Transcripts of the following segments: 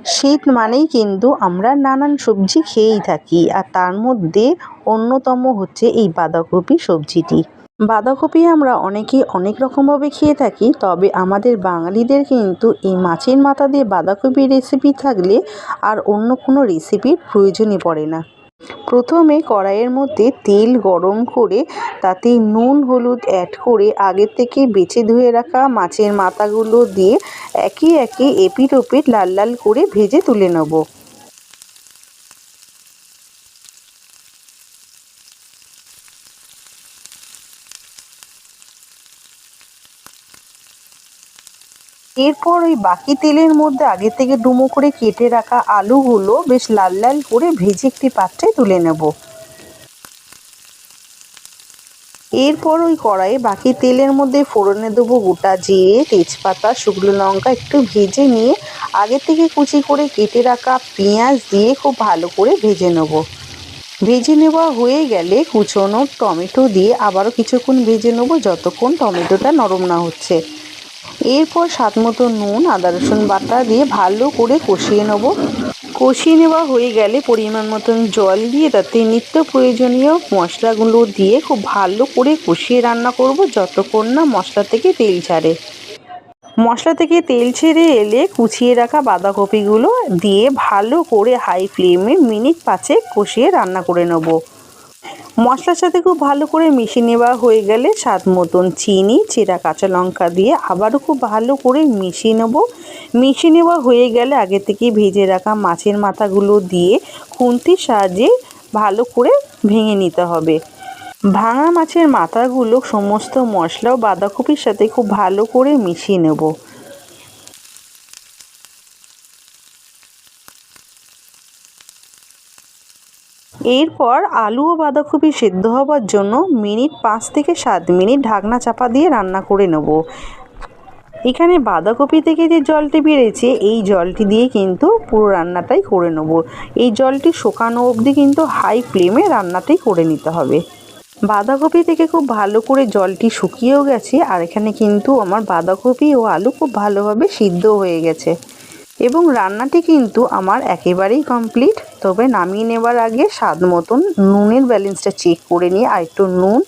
শীত মানেই কিন্তু আমরা নানান সবজি খেয়েই থাকি, আর তার মধ্যে অন্যতম হচ্ছে এই বাঁধাকপি সবজিটি। বাঁধাকপি আমরা অনেকেই অনেক রকমভাবে খেয়ে থাকি, তবে আমাদের বাঙালিদের কিন্তু এই মাছের মাথা দিয়ে বাঁধাকপির রেসিপি থাকলে আর অন্য কোনো রেসিপির প্রয়োজনই পড়ে না। প্রথমে কড়াইয়ের মধ্যে তেল গরম করে তাতে নুন হলুদ অ্যাড করে আগে থেকে বেছে ধুয়ে রাখা মাছের মাথাগুলো দিয়ে একে একে এপিঠ ওপিঠ লাল লাল করে ভেজে তুলে নেব। এরপর ওই বাকি তেলের মধ্যে আগে থেকে ডুমো করে কেটে রাখা আলুগুলো বেশ লাল লাল করে ভেজে একটি পাত্রে তুলে নেব। এরপর ওই কড়াইয়ে বাকি তেলের মধ্যে ফোড়নে দেবো গোটা জিরে, তেজপাতা, শুকনো লঙ্কা একটু ভেজে নিয়ে আগে থেকে কুচি করে কেটে রাখা পেঁয়াজ দিয়ে খুব ভালো করে ভেজে নেব। ভেজে নেওয়া হয়ে গেলে কুচনো টমেটো দিয়ে আবারও কিছুক্ষণ ভেজে নেব যতক্ষণ টমেটোটা নরম না হচ্ছে। এরপর স্বাদ মতো নুন, আদা রসুন বাটা দিয়ে ভালো করে কষিয়ে নেব। কষিয়ে নেওয়া হয়ে গেলে পরিমাণ মতন জল দিয়ে তাতে নিত্য প্রয়োজনীয় মশলাগুলো দিয়ে খুব ভালো করে কষিয়ে রান্না করব যতক্ষণ না মশলা থেকে তেল ছাড়ে। মশলা থেকে তেল ছেড়ে এলে কুচিয়ে রাখা বাঁধাকপিগুলো দিয়ে ভালো করে হাই ফ্লেমে মিনিট 5 কষিয়ে রান্না করে নেব। মশলার সাথে খুব ভালো করে মিশিয়ে নেওয়া হয়ে গেলে স্বাদ মতন চিনি, চেরা কাঁচা লঙ্কা দিয়ে আবারও খুব ভালো করে মিশিয়ে নেব। মিশিয়ে নেওয়া হয়ে গেলে আগে থেকে ভেজে রাখা মাছের মাথাগুলো দিয়ে খুন্তির সাহায্যে ভালো করে ভেঙে নিতে হবে। ভাঙা মাছের মাথাগুলো সমস্ত মশলা ও বাঁধাকপির সাথে খুব ভালো করে মিশিয়ে নেব। এরপর আলু ও বাঁধাকপি সেদ্ধ হওয়ার জন্য মিনিট 5 থেকে 7 মিনিট ঢাকনা চাপা দিয়ে রান্না করে নেব। এখানে বাঁধাকপি থেকে যে জলটি বেরিয়েছে এই জলটি দিয়ে কিন্তু পুরো রান্নাটাই করে নেব। এই জলটি শুকানো অবধি কিন্তু হাই ফ্লেমে রান্নাটাই করে নিতে হবে। বাঁধাকপি থেকে খুব ভালো করে জলটি শুকিয়েও গেছে, আর এখানে কিন্তু আমার বাঁধাকপি ও আলু খুব ভালোভাবে সিদ্ধ হয়ে গেছে এবং রান্নাটি কিন্তু আমার একেবারেই কমপ্লিট। তবে নামিয়ে নেওয়ার আগে স্বাদ মতন নুনের ব্যালেন্সটা চেক করে নিয়ে আর একটু নুন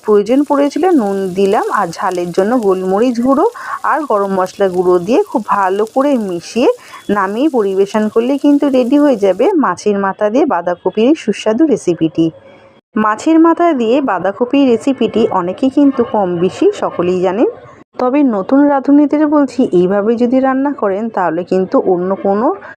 প্রয়োজন পড়েছিল নুন দিলাম, আর ঝালের জন্য গোলমরিচ গুঁড়ো আর গরম মশলা গুঁড়ো দিয়ে খুব ভালো করে মিশিয়ে নামিয়ে পরিবেশন করলে কিন্তু রেডি হয়ে যাবে মাছের মাথা দিয়ে বাঁধাকপির সুস্বাদু রেসিপিটি। মাছের মাথা দিয়ে বাঁধাকপির রেসিপিটি অনেকেই কিন্তু কম বেশি সকলেই জানেন, তবে নতুন রাঁধুনিদের বলছি এইভাবে যদি রান্না করেন তাহলে কিন্তু অন্য কোনো